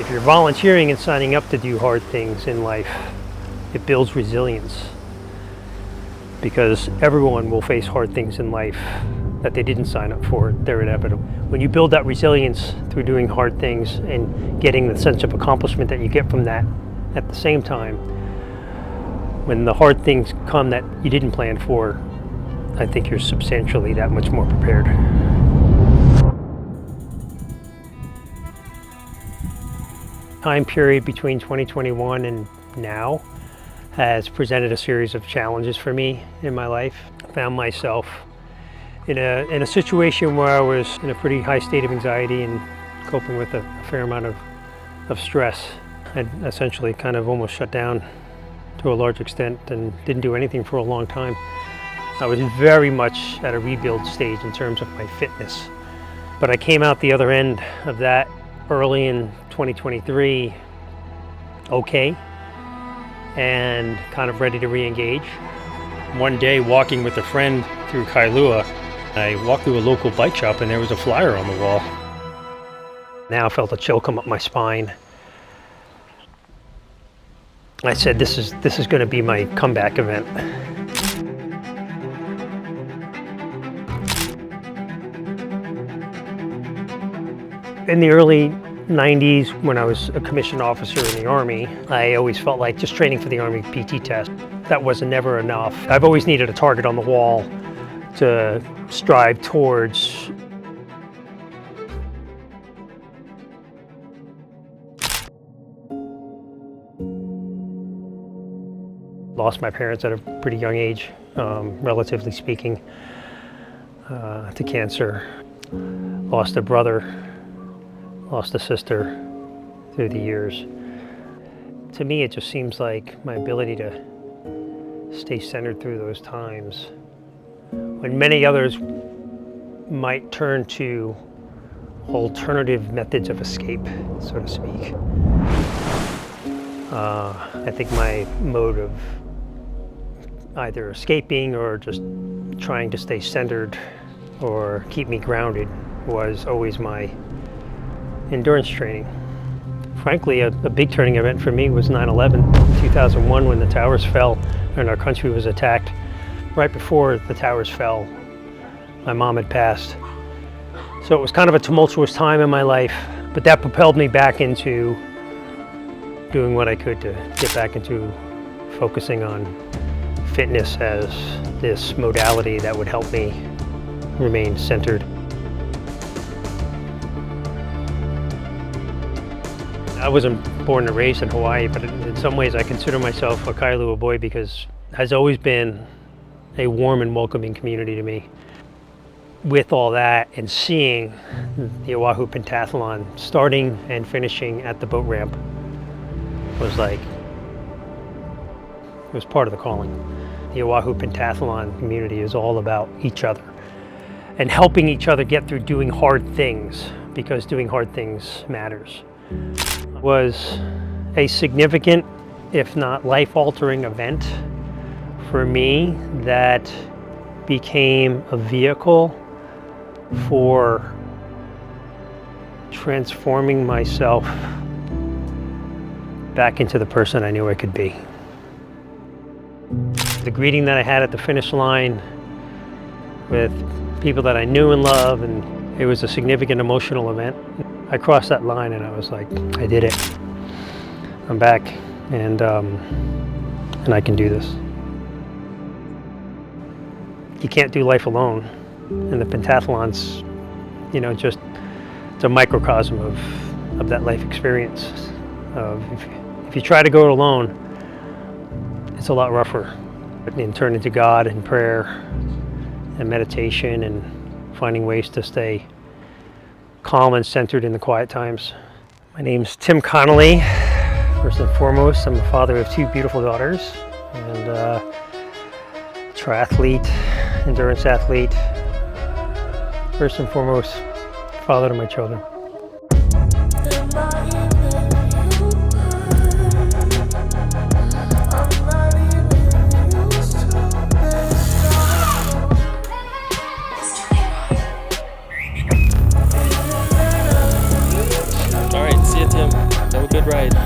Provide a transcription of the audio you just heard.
If you're volunteering and signing up to do hard things in life, it builds resilience, because everyone will face hard things in life that they didn't sign up for. They're inevitable. When you build that resilience through doing hard things and getting the sense of accomplishment that you get from that, at the same time, when the hard things come that you didn't plan for, I think you're substantially that much more prepared. Time period between 2021 and now has presented a series of challenges for me in my life. I found myself in a situation where I was in a pretty high state of anxiety and coping with a fair amount of stress. I'd essentially kind of almost shut down to a large extent and didn't do anything for a long time. I was very much at a rebuild stage in terms of my fitness. But I came out the other end of that early in 2023, okay, and kind of ready to re-engage. One day, walking with a friend through Kailua, I walked through a local bike shop and there was a flyer on the wall. Now I felt a chill come up my spine. I said, this is going to be my comeback event. In the early 90s, when I was a commissioned officer in the Army, I always felt like just training for the Army PT test, that was never enough. I've always needed a target on the wall to strive towards. Lost my parents at a pretty young age, relatively speaking, to cancer. Lost a brother. Lost a sister through the years. To me, it just seems like my ability to stay centered through those times, when many others might turn to alternative methods of escape, so to speak. I think my mode of either escaping or just trying to stay centered or keep me grounded was always my endurance training. Frankly, a big turning event for me was 9/11, 2001, when the towers fell and our country was attacked. Right before the towers fell, my mom had passed. So it was kind of a tumultuous time in my life, but that propelled me back into doing what I could to get back into focusing on fitness as this modality that would help me remain centered. I wasn't born and raised in Hawaii, but in some ways I consider myself a Kailua boy because it has always been a warm and welcoming community to me. With all that and seeing the Oahu Pentathlon starting and finishing at the boat ramp was like, it was part of the calling. The Oahu Pentathlon community is all about each other and helping each other get through doing hard things, because doing hard things matters. It was a significant, if not life-altering event for me that became a vehicle for transforming myself back into the person I knew I could be. The greeting that I had at the finish line with people that I knew and loved, and it was a significant emotional event. I crossed that line and I was like, I did it. I'm back, and I can do this. You can't do life alone, and the pentathlon's, just it's a microcosm of that life experience. If you try to go it alone, it's a lot rougher. And turn into God and prayer and meditation and finding ways to stay calm and centered in the quiet times. My name's Tim Connelly. First and foremost, I'm a father of two beautiful daughters and triathlete, endurance athlete. First and foremost, father to my children. All right, see you, Tim. good ride.